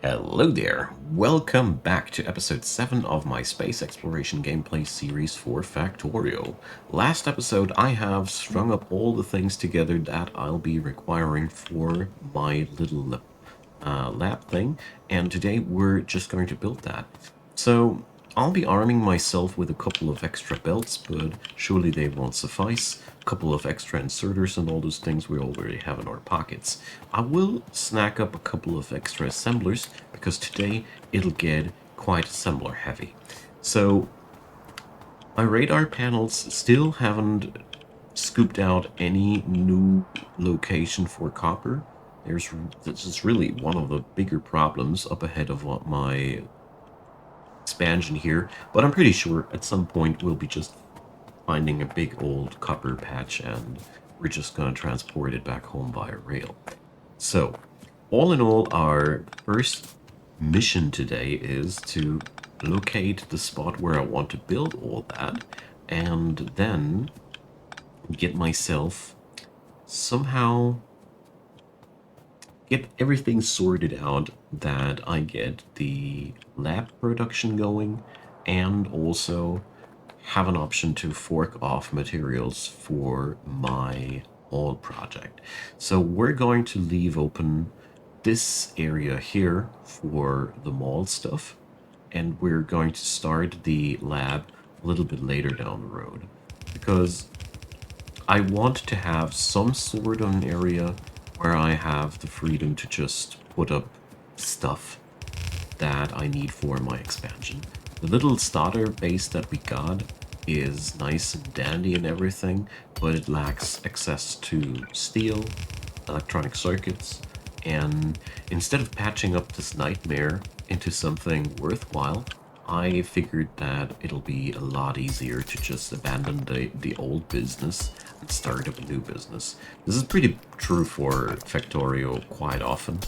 Hello there, welcome back to episode 7 of my space exploration gameplay series for Factorio. Last episode I have strung up all the things together that I'll be requiring for my little lab thing, and today we're just going to build that. So I'll be arming myself with a couple of extra belts, but surely they won't suffice. A couple of extra inserters and all those things we already have in our pockets. I will snack up a couple of extra assemblers, because today it'll get quite assembler heavy. So my radar panels still haven't scooped out any new location for copper. This is really one of the bigger problems up ahead of what my expansion here, but I'm pretty sure at some point we'll be just finding a big old copper patch and we're just gonna transport it back home via rail. So, all in all, our first mission today is to locate the spot where I want to build all that, and then get myself somehow get everything sorted out that I get the lab production going, and also have an option to fork off materials for my all project. So we're going to leave open this area here for the mall stuff, and we're going to start the lab a little bit later down the road, because I want to have some sort of an area where I have the freedom to just put up stuff that I need for my expansion. The little starter base that we got is nice and dandy and everything, but it lacks access to steel, electronic circuits, and instead of patching up this nightmare into something worthwhile, I figured that it'll be a lot easier to just abandon the old business and start up a new business. This is pretty true for Factorio quite often.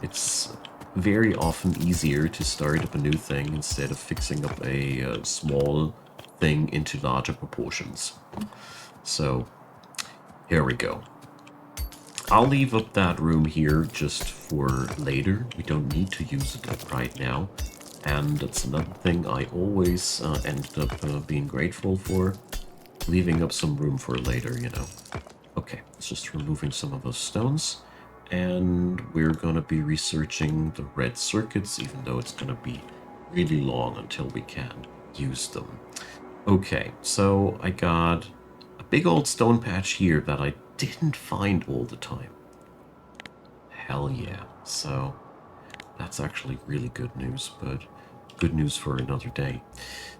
It's very often easier to start up a new thing instead of fixing up a small thing into larger proportions. So here we go. I'll leave up that room here just for later. We don't need to use it right now. And that's another thing I always ended up being grateful for. Leaving up some room for later, you know. Okay, it's just removing some of those stones. And we're gonna be researching the red circuits, even though it's gonna be really long until we can use them. Okay, so I got a big old stone patch here that I didn't find all the time. Hell yeah. So that's actually really good news, but good news for another day.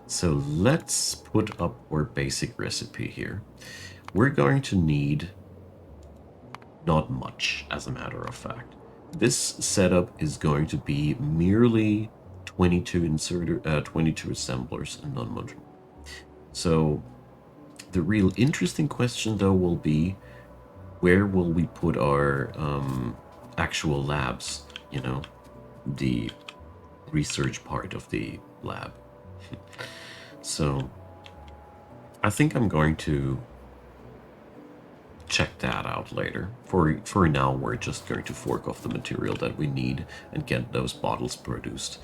So let's put up our basic recipe here. We're going to need not much, as a matter of fact. This setup is going to be merely 22 assemblers and none more. So the real interesting question though will be, where will we put our actual labs, you know, the research part of the lab. So I think I'm going to check that out later. For now, we're just going to fork off the material that we need and get those bottles produced.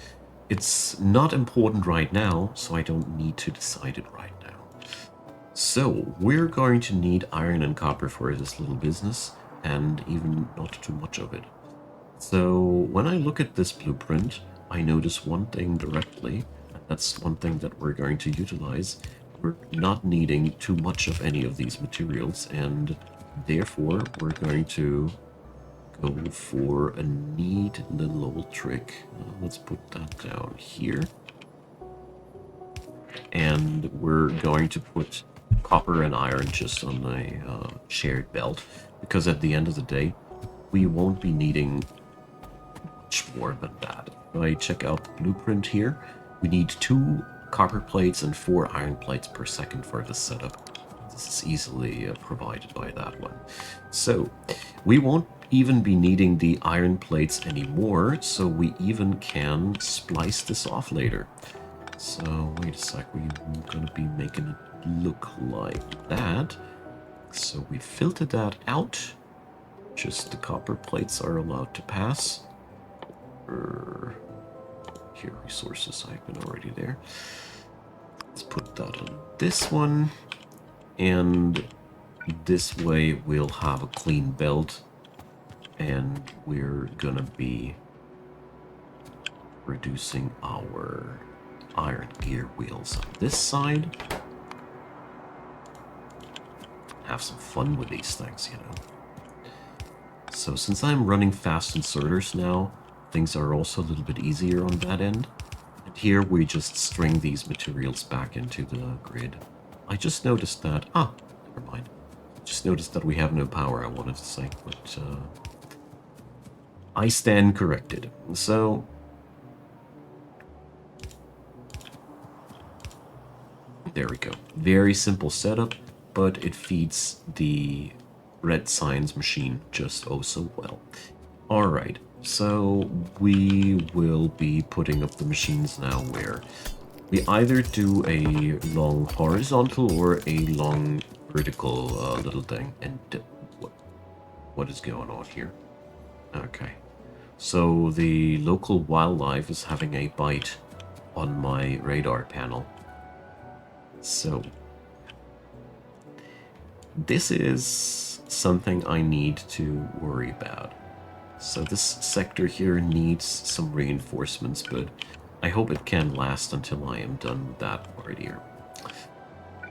It's not important right now, so I don't need to decide it right now. So we're going to need iron and copper for this little business, and even not too much of it. So when I look at this blueprint, I notice one thing directly, and that's one thing that we're going to utilize. We're not needing too much of any of these materials, and therefore we're going to go for a neat little old trick. Let's put that down here. And we're going to put copper and iron just on a shared belt, because at the end of the day, we won't be needing much more than that. If I check out the blueprint here, we need 2 copper plates and 4 iron plates per second for this setup. This is easily provided by that one. So we won't even be needing the iron plates anymore, so we even can splice this off later. So wait a sec, we're gonna be making it look like that. So we filtered that out. Just the copper plates are allowed to pass. Here, resources, I've been already there. Let's put that on this one. And this way we'll have a clean belt. And we're gonna be reducing our iron gear wheels on this side. Have some fun with these things, you know. So since I'm running fast inserters now, things are also a little bit easier on that end. And here we just string these materials back into the grid. I just noticed that... Ah, never mind. Just noticed that we have no power, I wanted to say, but I stand corrected. So there we go. Very simple setup, but it feeds the red signs machine just oh so well. Alright, so we will be putting up the machines now where we either do a long horizontal or a long vertical little thing. And what is going on here? Okay. So the local wildlife is having a bite on my radar panel. So this is something I need to worry about. So this sector here needs some reinforcements, but I hope it can last until I am done with that part here.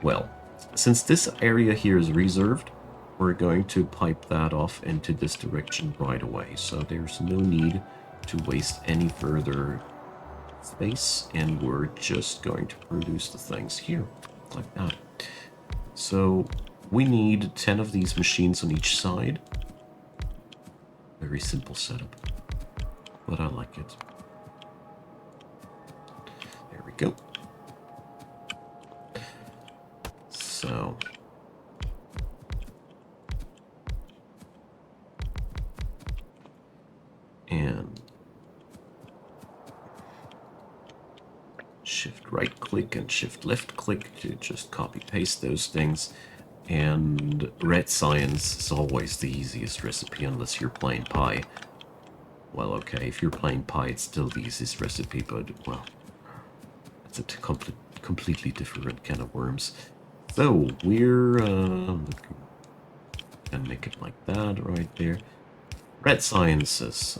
Well, since this area here is reserved, we're going to pipe that off into this direction right away. So there's no need to waste any further space, and we're just going to produce the things here, like that. So we need 10 of these machines on each side. Very simple setup, but I like it. There we go. So and shift right click and shift left click to just copy paste those things. And red science is always the easiest recipe unless you're playing Pi. Well, okay, if you're playing Pi, it's still the easiest recipe, but, well, it's a completely different can of worms. So, we're gonna make it like that right there. Red science is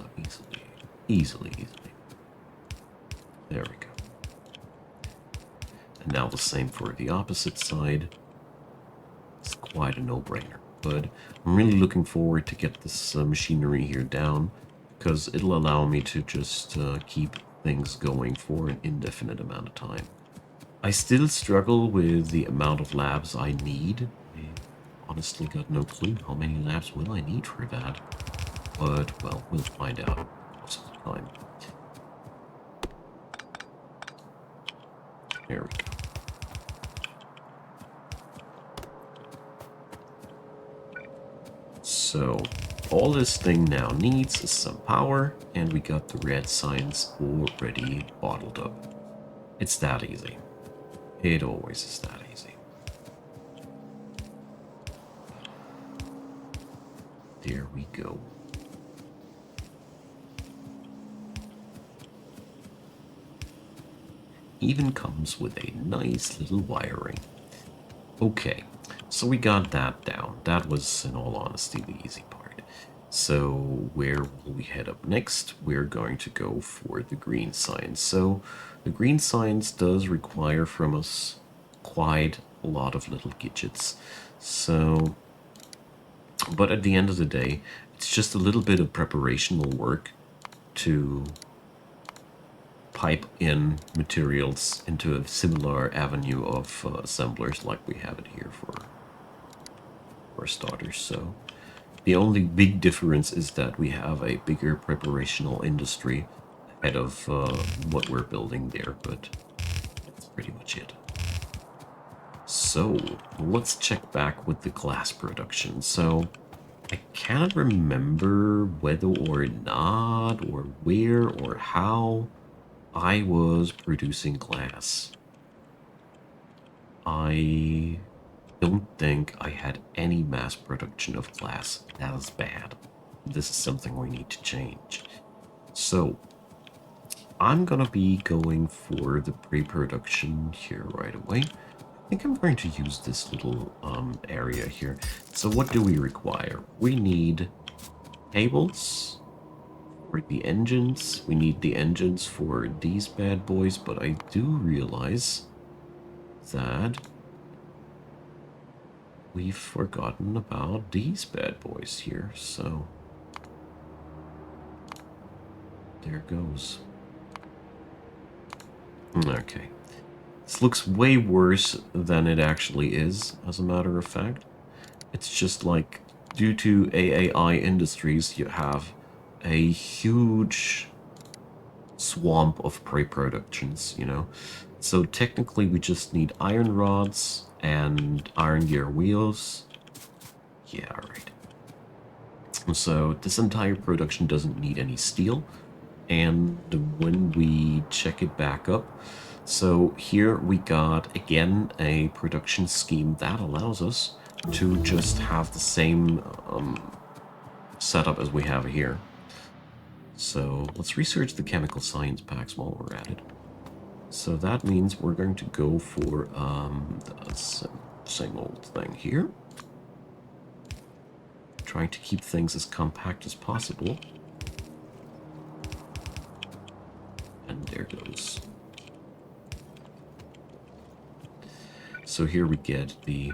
easily. There we go. And now the same for the opposite side. It's quite a no-brainer, but I'm really looking forward to get this machinery here down, because it'll allow me to just keep things going for an indefinite amount of time. I still struggle with the amount of labs I need. I honestly got no clue how many labs will I need for that, but, well, we'll find out most of the time. There we go. So all this thing now needs is some power, and we got the red signs already bottled up. It's that easy. It always is that easy. There we go. Even comes with a nice little wiring. Okay. So we got that down. That was, in all honesty, the easy part. So where will we head up next? We're going to go for the green signs. So the green signs does require from us quite a lot of little gadgets. So, but at the end of the day, it's just a little bit of preparational work to pipe in materials into a similar avenue of assemblers like we have it here for starters. So the only big difference is that we have a bigger preparational industry ahead of what we're building there, but that's pretty much it. So let's check back with the glass production. So I cannot remember whether or not, or where, or how I was producing glass. I don't think I had any mass production of glass. That is bad. This is something we need to change. So, I'm gonna be going for the pre-production here right away. I think I'm going to use this little area here. So what do we require? We need cables for the engines. We need the engines for these bad boys, but I do realize that we've forgotten about these bad boys here, so there goes. Okay. This looks way worse than it actually is, as a matter of fact. It's just like, due to AAI Industries, you have a huge swamp of pre-productions, you know? So technically we just need iron rods and iron gear wheels. Yeah, right. So this entire production doesn't need any steel. And when we check it back up, so here we got, again, a production scheme that allows us to just have the same setup as we have here. So let's research the chemical science packs while we're at it. So that means we're going to go for the same old thing here. Trying to keep things as compact as possible. And there goes. So here we get the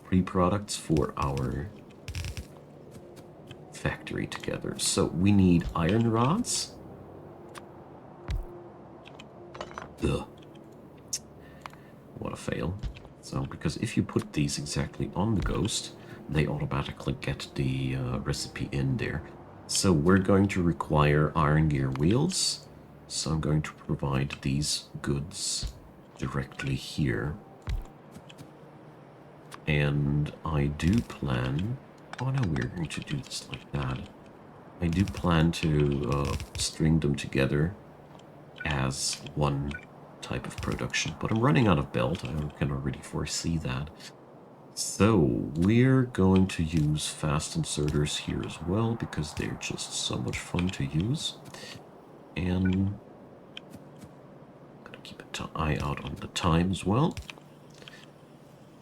pre-products for our factory together. So we need iron rods. Ugh. What a fail. So, because if you put these exactly on the Ghost, they automatically get the recipe in there. So we're going to require iron gear wheels. So I'm going to provide these goods directly here. And I do plan... Oh no, we're going to do this like that. I do plan to string them together as one type of production. But I'm running out of belt, I can already foresee that. So we're going to use fast inserters here as well, because they're just so much fun to use. And gotta keep an eye out on the time as well.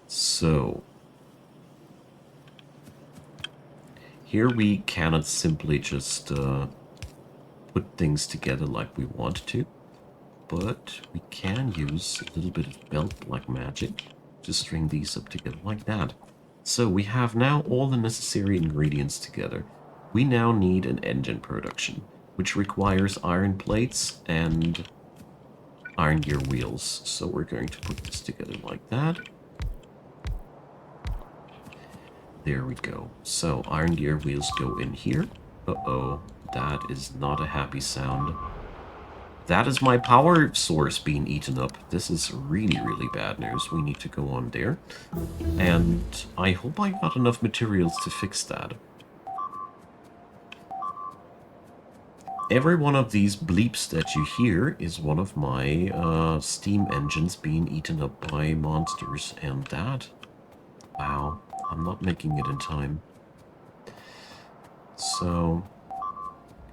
So here we cannot simply just put things together like we want to, but we can use a little bit of belt black magic to string these up together like that. So we have now all the necessary ingredients together. We now need an engine production, which requires iron plates and iron gear wheels. So we're going to put this together like that. There we go. So iron gear wheels go in here. Uh-oh, that is not a happy sound. That is my power source being eaten up. This is really, really bad news. We need to go on there. And I hope I got enough materials to fix that. Every one of these bleeps that you hear is one of my steam engines being eaten up by monsters. And that... Wow, I'm not making it in time. So...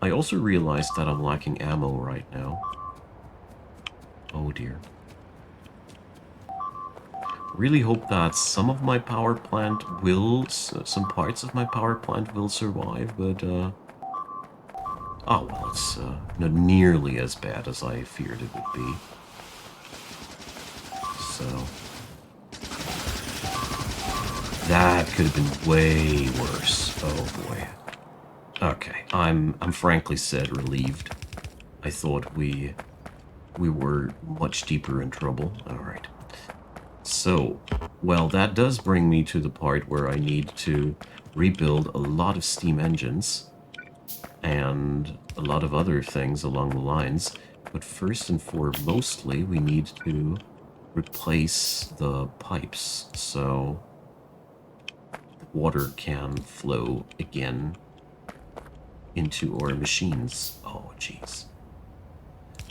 I also realized that I'm lacking ammo right now. Oh dear. Really hope that some of my power plant will... some parts of my power plant will survive, but... oh well, it's not nearly as bad as I feared it would be. So... that could have been way worse. Oh boy. Okay, I'm frankly said relieved. I thought we were much deeper in trouble. Alright. So, well, that does bring me to the part where I need to rebuild a lot of steam engines and a lot of other things along the lines. But first and foremostly, we need to replace the pipes so the water can flow again into our machines. Oh, jeez.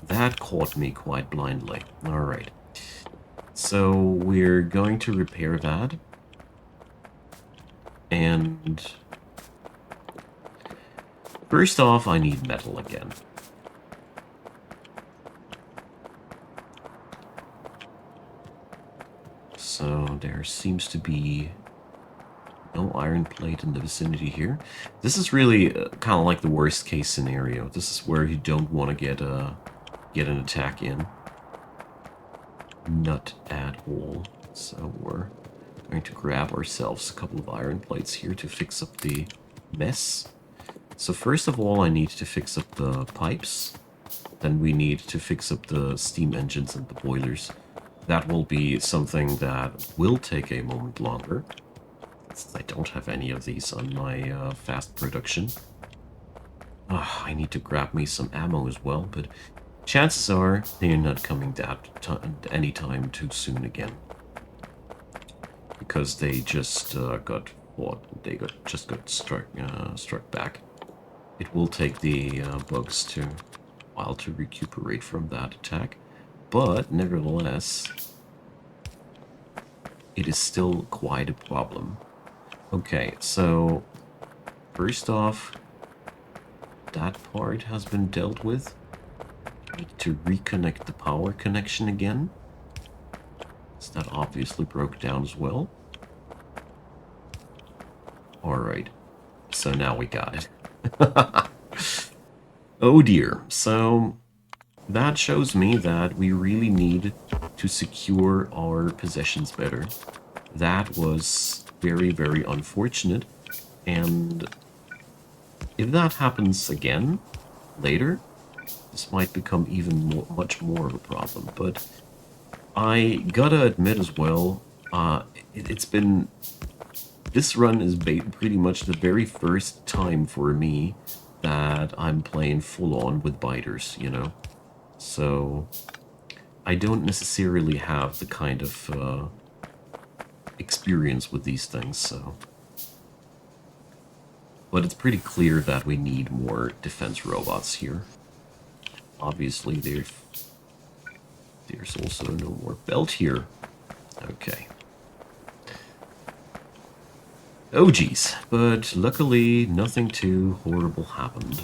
That caught me quite blindly. Alright. So we're going to repair that. And first off, I need metal again. so there seems to be no iron plate in the vicinity here. This is really kind of like the worst case scenario. This is where you don't want to get an attack in. Not at all. So we're going to grab ourselves a couple of iron plates here to fix up the mess. So first of all, I need to fix up the pipes. Then we need to fix up the steam engines and the boilers. That will be something that will take a moment longer, since I don't have any of these on my fast production. I need to grab me some ammo as well, but chances are they're not coming anytime too soon again. Because they just got struck back. It will take the bugs a while to recuperate from that attack, but nevertheless, it is still quite a problem. Okay, so first off, that part has been dealt with. I need to reconnect the power connection again. So that obviously broke down as well. Alright, so now we got it. Oh dear, so that shows me that we really need to secure our possessions better. That was very, very unfortunate, and if that happens again later, this might become even much more of a problem. But I gotta admit as well, it's been... This run is pretty much the very first time for me that I'm playing full-on with BITERS, you know? So I don't necessarily have the kind of experience with these things, so... But it's pretty clear that we need more defense robots here. Obviously, there's also no more belt here. Okay. Oh geez, but luckily nothing too horrible happened.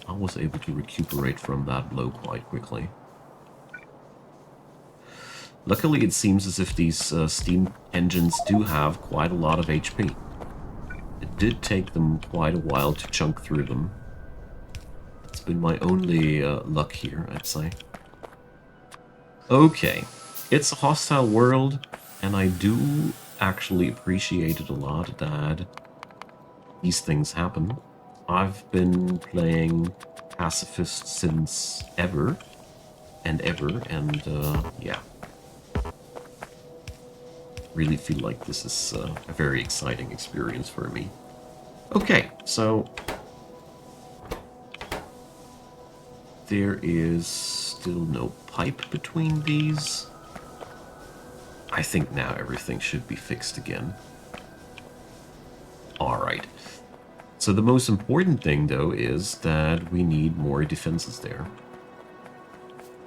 I was able to recuperate from that blow quite quickly. Luckily it seems as if these steam engines do have quite a lot of HP. It did take them quite a while to chunk through them. It's been my only luck here, I'd say. Okay, it's a hostile world. And I do actually appreciate it a lot that these things happen. I've been playing pacifist since ever, and yeah. Really feel like this is a very exciting experience for me. Okay, so... There is still no pipe between these. I think now everything should be fixed again. Alright. So the most important thing, though, is that we need more defenses there.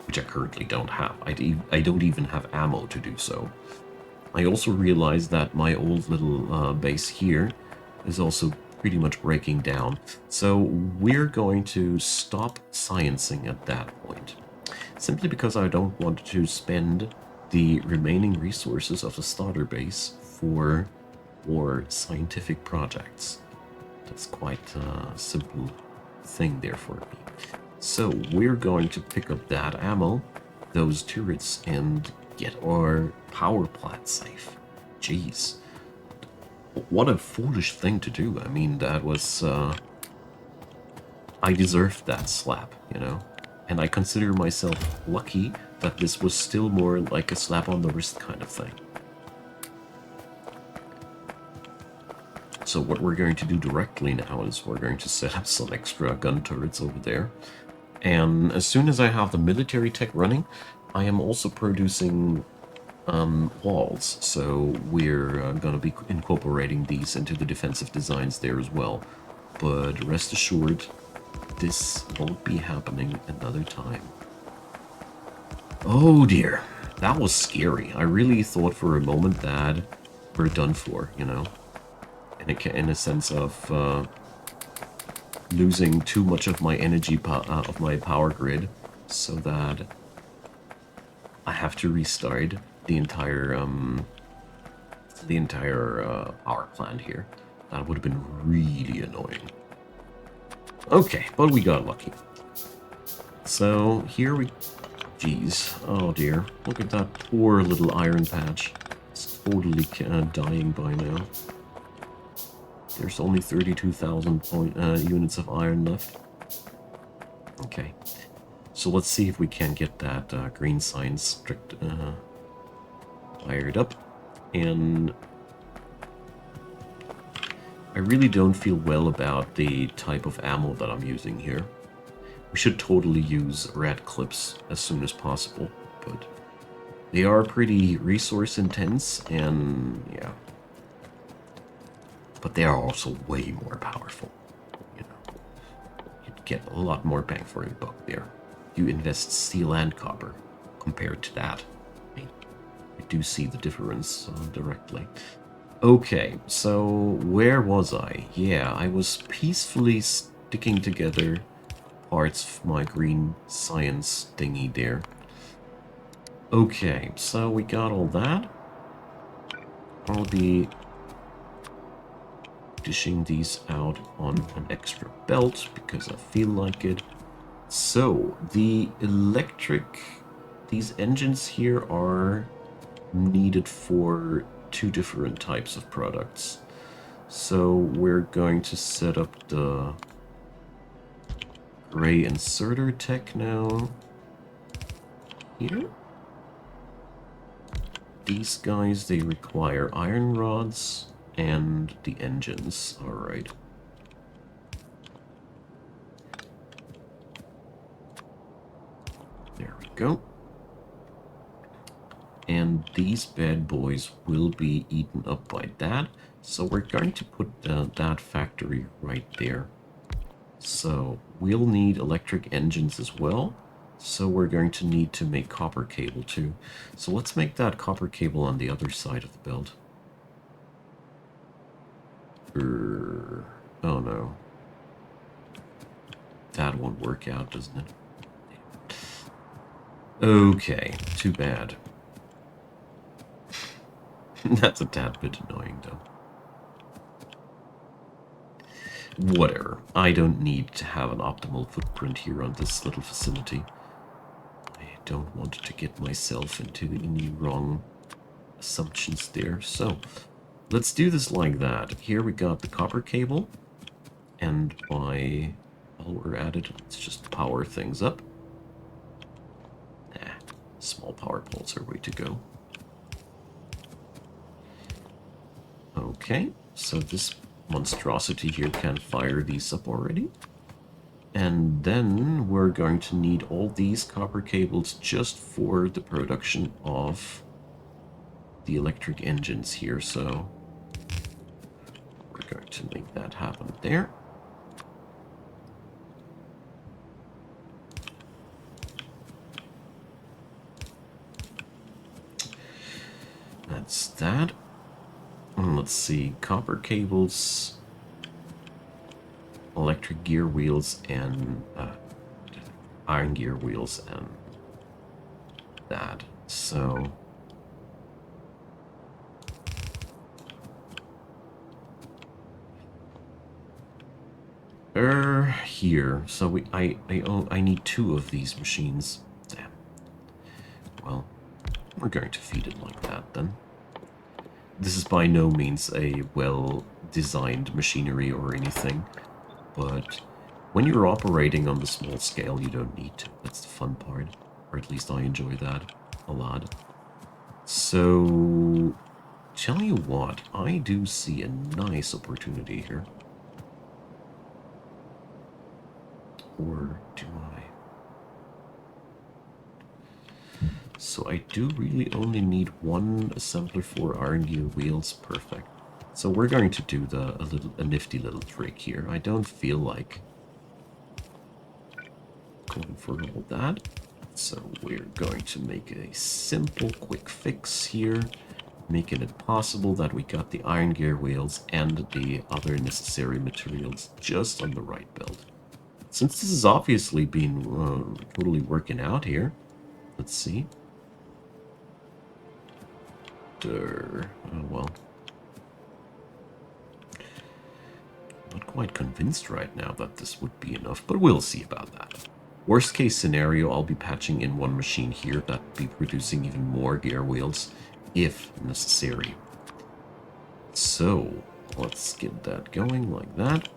Which I currently don't have. I don't even have ammo to do so. I also realized that my old little base here is also pretty much breaking down. So we're going to stop sciencing at that point. Simply because I don't want to spend the remaining resources of the starter base for more scientific projects. That's quite a simple thing there for me. So we're going to pick up that ammo, those turrets, and get our power plant safe. Jeez. What a foolish thing to do. I mean, that was... I deserved that slap, you know? And I consider myself lucky that this was still more like a slap on the wrist kind of thing. So what we're going to do directly now is we're going to set up some extra gun turrets over there. And as soon as I have the military tech running, I am also producing walls. So we're going to be incorporating these into the defensive designs there as well. But rest assured, this won't be happening another time. Oh dear, that was scary. I really thought for a moment that we're done for, you know? In a sense of losing too much of my energy, of my power grid, so that I have to restart the entire power plant here. That would have been really annoying. Okay, but we got lucky. So here we... Jeez. Oh dear. Look at that poor little iron patch. It's totally dying by now. There's only 32,000 units of iron left. Okay. So let's see if we can get that green sign fired up. And I really don't feel well about the type of ammo that I'm using here. We should totally use red clips as soon as possible, but they are pretty resource intense, and yeah. But they are also way more powerful, you know. You'd get a lot more bang for your buck there. You invest steel and copper compared to that. I mean, you do see the difference directly. Okay, so where was I? Yeah, I was peacefully sticking together parts of my green science thingy there. Okay, so we got all that. I'll be dishing these out on an extra belt because I feel like it. So, the these engines here are needed for 2 different types of products. So, we're going to set up the gray inserter tech now. Here. These guys, they require iron rods and the engines. Alright. There we go. And these bad boys will be eaten up by that. So we're going to put that factory right there. So we'll need electric engines as well. So we're going to need to make copper cable too. So let's make that copper cable on the other side of the belt. Oh no. That won't work out, doesn't it? Okay, too bad. That's a tad bit annoying, though. Whatever. I don't need to have an optimal footprint here on this little facility. I don't want to get myself into any wrong assumptions there. So, let's do this like that. Here we got the copper cable. And while we're at it, let's just power things up. Small power poles are way to go. Okay, so this monstrosity here can fire these up already. And then we're going to need all these copper cables just for the production of the electric engines here. So we're going to make that happen there. That's that. Let's see, copper cables, electric gear wheels, and iron gear wheels, and that. So here. So I need 2 of these machines. Damn. Well, we're going to feed it like that then. This is by no means a well-designed machinery or anything, but when you're operating on the small scale, you don't need to. That's the fun part, or at least I enjoy that a lot. So, tell you what, I do see a nice opportunity here. Or do I? So I do really only need 1 assembler for iron gear wheels. Perfect. So we're going to do a nifty little trick here. I don't feel like going for all that. So we're going to make a simple quick fix here, making it possible that we got the iron gear wheels and the other necessary materials just on the right build. Since this has obviously been totally working out here, let's see. Oh well. Not quite convinced right now that this would be enough, but we'll see about that. Worst case scenario, I'll be patching in one machine here that'd be producing even more gear wheels, if necessary. So, let's get that going like that.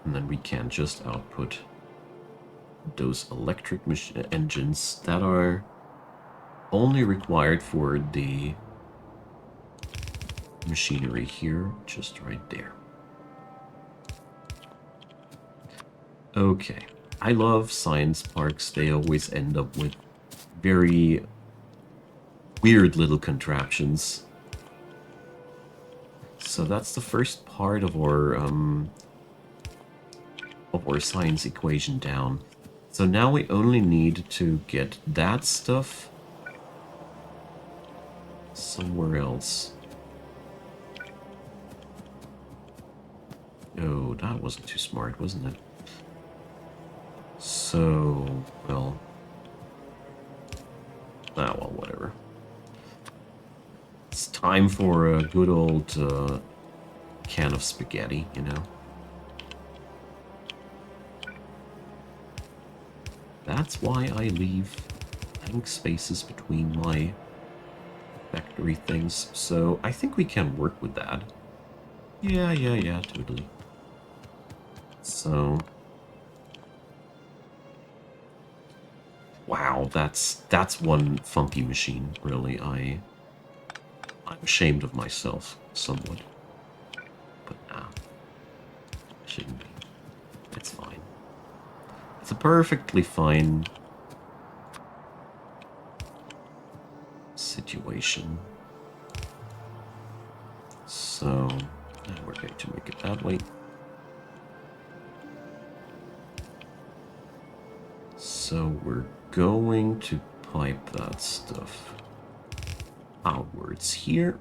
And then we can just output those electric engines that are only required for the machinery here, just right there. Okay. I love science parks. They always end up with very weird little contraptions. So that's the first part of our science equation down. So now we only need to get that stuff somewhere else. Oh, that wasn't too smart, wasn't it? So, well... Ah, well, whatever. It's time for a good old can of spaghetti, you know? That's why I leave blank spaces between my factory things. So I think we can work with that. Yeah, totally. So... Wow, that's one funky machine, really. I'm ashamed of myself, somewhat. But nah, shouldn't be. It's fine. It's a perfectly fine situation. So, we're going to make it that way. So we're going to pipe that stuff outwards here.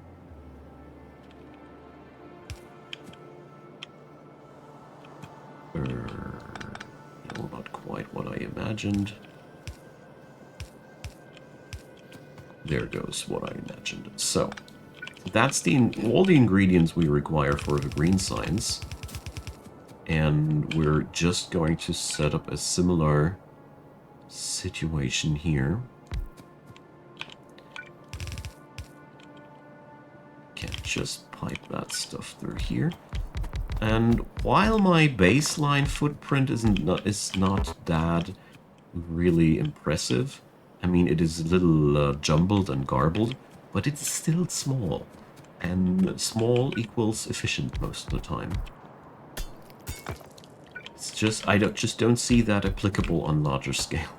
No, not quite what I imagined. There goes what I imagined. So, that's all the ingredients we require for the green science. And we're just going to set up a similar situation here. Can't just pipe that stuff through here. And while my baseline footprint is not that really impressive, I mean, it is a little jumbled and garbled, but it's still small. And small equals efficient most of the time. It's just, I just don't see that applicable on larger scale.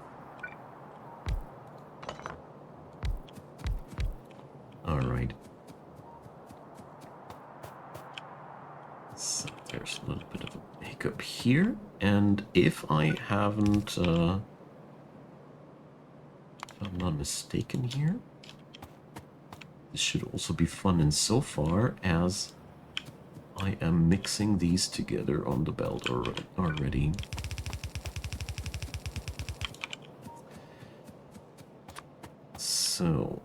Alright. So there's a little bit of a hiccup here, and if I haven't, if I'm not mistaken here, this should also be fun insofar as I am mixing these together on the belt already. So,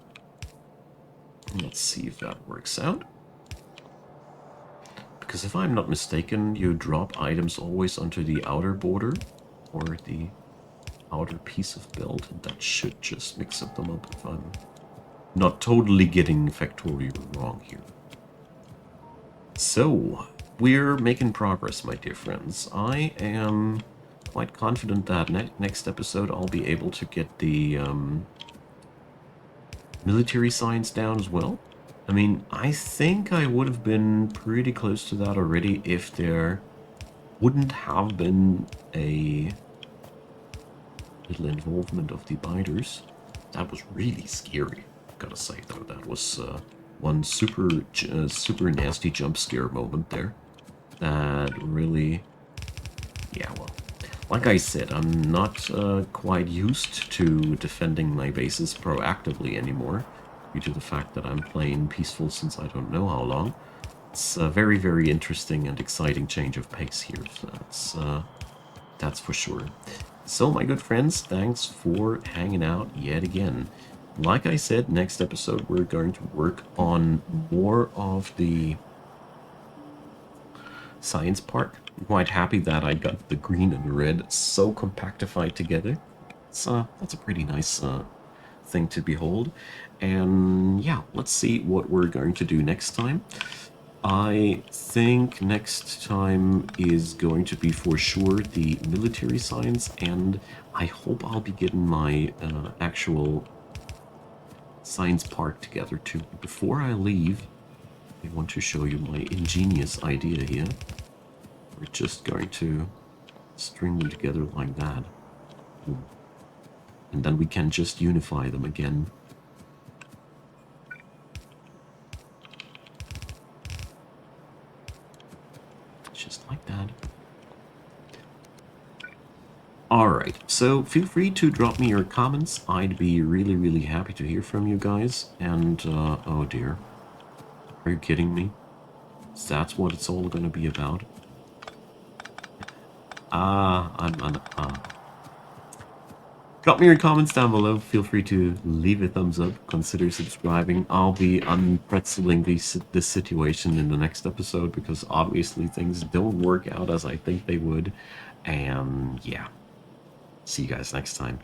let's see if that works out. Because if I'm not mistaken, you drop items always onto the outer border, or the outer piece of belt, and that should just mix them up if I'm not totally getting Factorio wrong here. So, we're making progress, my dear friends. I am quite confident that next episode I'll be able to get the military science down as well. I mean, I think I would have been pretty close to that already if there wouldn't have been a little involvement of the BITERS. That was really scary, gotta say, though. That was one super nasty jump scare moment there. That really... Yeah, well, like I said, I'm not quite used to defending my bases proactively anymore, due to the fact that I'm playing peaceful since I don't know how long. It's a very, very interesting and exciting change of pace here. So that's for sure. So, my good friends, thanks for hanging out yet again. like I said, next episode we're going to work on more of the science part. I'm quite happy that I got the green and red so compactified together. That's a pretty nice thing to behold. And yeah, let's see what we're going to do next time. I think next time is going to be for sure the military science, and I hope I'll be getting my actual science part together too. Before I leave, I want to show you my ingenious idea here. We're just going to string them together like that. And then we can just unify them again. Just like that. Alright, so feel free to drop me your comments. I'd be really, really happy to hear from you guys. And, oh dear. Are you kidding me? That's what it's all gonna be about? Drop me your comments down below. Feel free to leave a thumbs up. Consider subscribing. I'll be unpretzeling this situation in the next episode because obviously things don't work out as I think they would. And yeah. See you guys next time.